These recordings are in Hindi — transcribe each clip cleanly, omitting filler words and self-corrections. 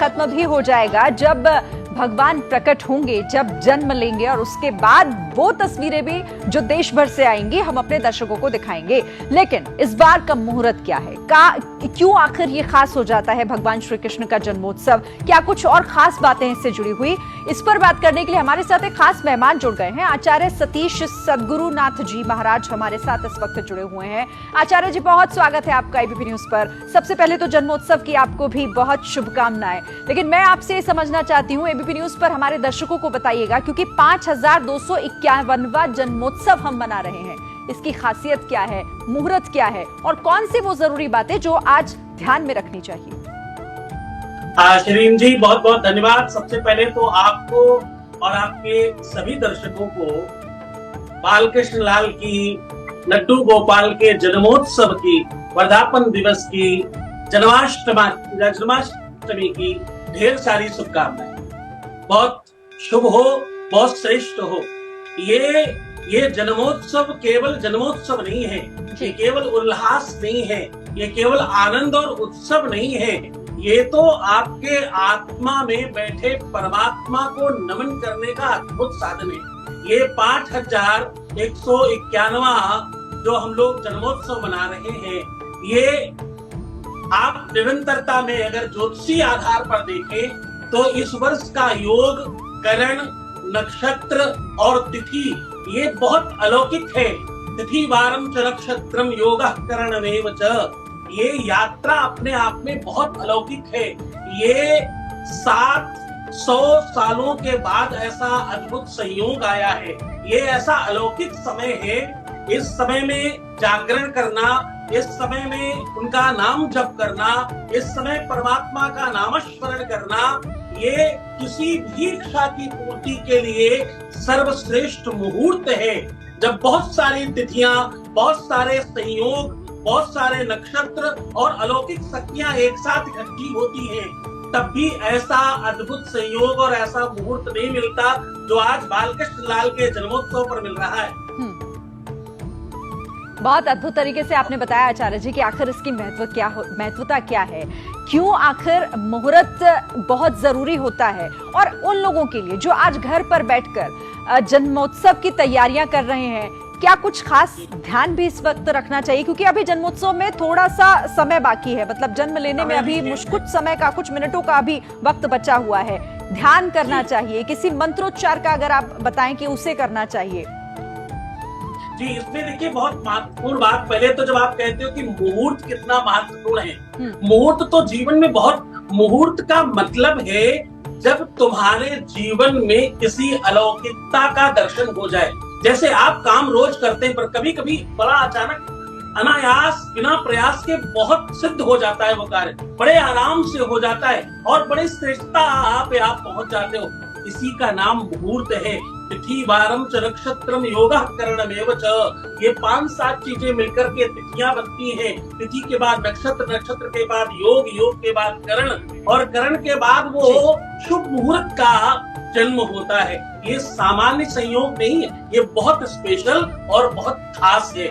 खत्म भी हो जाएगा जब भगवान प्रकट होंगे, जब जन्म लेंगे, और उसके बाद वो तस्वीरें भी जो देश भर से आएंगी हम अपने दर्शकों को दिखाएंगे। लेकिन इस बार का मुहूर्त क्या है, क्यों आखिर ये खास हो जाता है भगवान श्री कृष्ण का जन्मोत्सव? क्या कुछ और खास बातें इससे जुड़ी हुई? इस पर बात करने के लिए हमारे साथ एक खास मेहमान जुड़ गए हैं। आचार्य सतीश सद्गुरुनाथ जी महाराज हमारे साथ इस वक्त जुड़े हुए हैं। आचार्य जी, बहुत स्वागत है आपका एबीपी न्यूज पर। सबसे पहले तो जन्मोत्सव की आपको भी बहुत शुभकामनाएं। लेकिन मैं आपसे समझना चाहती हूँ, एबीपी न्यूज पर हमारे दर्शकों को बताइएगा, क्योंकि 5251वां जन्मोत्सव हम मना रहे हैं, इसकी खासियत क्या है, मुहूर्त क्या है, और कौन सी वो जरूरी बातें जो आज ध्यान में रखनी चाहिए? शरीन जी, बहुत बहुत धन्यवाद। सबसे पहले तो आपको और आपके सभी दर्शकों को बालकृष्ण लाल की, लड्डू गोपाल के जन्मोत्सव की, वर्धापन दिवस की, जन्माष्टमी की ढेर सारी शुभकामनाएं। बहुत शुभ हो, बहुत श्रेष्ठ हो। ये जन्मोत्सव केवल जन्मोत्सव नहीं है, ये केवल उल्लास नहीं है, ये केवल आनंद और उत्सव नहीं है, ये तो आपके आत्मा में बैठे परमात्मा को नमन करने का अद्भुत साधन है। ये 5151वां जो हम लोग जन्मोत्सव मना रहे हैं, ये आप निरंतरता में अगर ज्योतिषी आधार पर देखें तो इस वर्ष का योग, करण, नक्षत्र और तिथि ये बहुत अलौकिक है। तिथि वारम च नक्षत्रम योगः करणमेव च, ये यात्रा अपने आप में बहुत अलौकिक है। ये 700 सालों के बाद ऐसा अद्भुत संयोग आया है। ये ऐसा अलौकिक समय है। इस समय में जागरण करना, इस समय में उनका नाम जप करना, इस समय परमात्मा का नामस्मरण करना, ये किसी भी इच्छा की पूर्ति के लिए सर्वश्रेष्ठ मुहूर्त है। जब बहुत सारी तिथियां, बहुत सारे संयोग, बहुत सारे नक्षत्र और अलौकिक शक्तियां एक साथ इकट्ठी होती हैं, तब भी ऐसा अद्भुत संयोग और ऐसा मुहूर्त नहीं मिलता जो आज बालकृष्ण लाल के जन्मोत्सव पर मिल रहा है। बहुत अद्भुत तरीके से आपने बताया आचार्य जी कि आखिर इसकी महत्वता क्या है, क्यों आखिर मुहूर्त बहुत जरूरी होता है, और उन लोगों के लिए जो आज घर पर बैठकर जन्मोत्सव की तैयारियां कर रहे हैं, क्या कुछ खास ध्यान भी इस वक्त रखना चाहिए? क्योंकि अभी जन्मोत्सव में थोड़ा सा समय बाकी है, मतलब जन्म लेने में अभी कुछ समय का, कुछ मिनटों का अभी वक्त बचा हुआ है। ध्यान करना चाहिए, किसी मंत्रोच्चार का अगर आप बताएं कि उसे करना चाहिए। जी, इसमें देखिए बहुत महत्वपूर्ण बात, पहले तो जब आप कहते हो कि मुहूर्त कितना महत्वपूर्ण है, मुहूर्त तो जीवन में बहुत, मुहूर्त का मतलब है जब तुम्हारे जीवन में किसी अलौकिकता का दर्शन हो जाए। जैसे आप काम रोज करते हैं, पर कभी कभी बड़ा अचानक, अनायास, बिना प्रयास के बहुत सिद्ध हो जाता है वो कार्य, बड़े आराम से हो जाता है और बड़ी श्रेष्ठता आप पहुंच जाते हो। इसी का नाम मुहूर्त है। तिथि वारम च नक्षत्रम योगः करणमेव च, ये 5-7 चीजें मिलकर के तिथियां बनती हैं। तिथि के बाद नक्षत्र, नक्षत्र के बाद योग, योग के बाद करण, और करण के बाद वो शुभ मुहूर्त का जन्म होता है। ये सामान्य संयोग नहीं है, ये बहुत स्पेशल और बहुत खास है।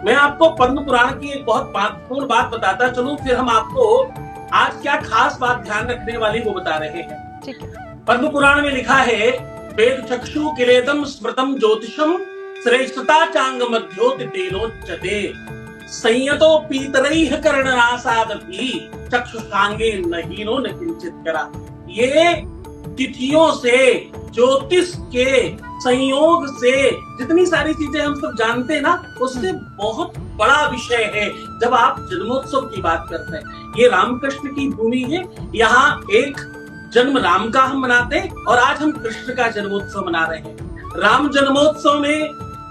मैं आपको पद्म पुराण की एक बहुत महत्वपूर्ण बात बताता चलूं, फिर हम आपको आज क्या खास बात ध्यान रखने वाली वो बता रहे हैं। ठीक है। पद्म पुराण में लिखा है, वेद चक्षु किलेदम स्मृतम ज्योतिषम श्रेष्ठता चांग मध्योति तेनोच्यते संयतो पीतरैः कर्णनासादपि चक्षुषांगे नहीनो न किंचित करा। ये तिथियों से, ज्योतिष के संयोग से, जितनी सारी चीजें हम सब जानते हैं ना, उससे बहुत बड़ा विषय है। जब आप जन्मोत्सव की बात करते हैं, ये रामकृष्ण की भूमि है, यहाँ एक जन्म राम का हम मनाते हैं और आज हम कृष्ण का जन्मोत्सव मना रहे हैं। राम जन्मोत्सव में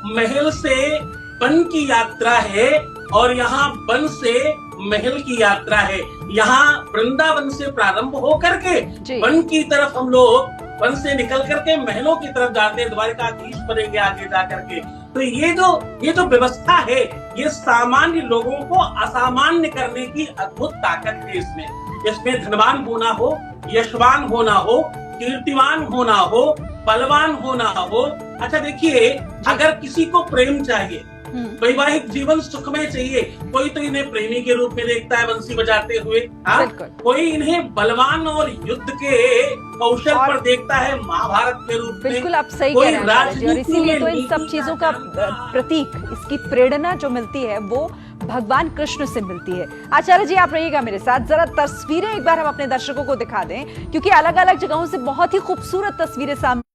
महल से वन की यात्रा है और यहाँ वन से महल की यात्रा है। यहाँ वृंदावन से प्रारंभ होकर के वन की तरफ हम लोग, वन से निकल करके महलों की तरफ जाते हैं, द्वारकाधीश बनेंगे आगे जा करके। तो ये जो व्यवस्था है, ये सामान्य लोगों को असामान्य करने की अद्भुत ताकत है इसमें धनवान होना हो, यशवान होना हो, कीर्तिवान होना हो, बलवान होना हो। अच्छा देखिए, अगर किसी को प्रेम चाहिए, वैवाहिक जीवन सुखमय चाहिए। कोई तो इन्हें प्रेमी के रूप में देखता है बंसी बजाते हुए, हाँ? बिल्कुल। कोई इन्हें बलवान और युद्ध के कौशल पर देखता है महाभारत के रूप में। बिल्कुल, आप सही कोई कह रहे हैं आचार्य जी, और राजनीति इसीलिए तो में इन सब नीति चीजों का जानता है। प्रतीक, इसकी प्रेरणा जो मिलती है वो भगवान कृष्ण से मिलती है। आचार्य जी आप रहिएगा मेरे साथ, जरा तस्वीरें एक बार हम अपने दर्शकों को दिखा दें, क्योंकि अलग अलग जगहों से बहुत ही खूबसूरत तस्वीरें सामने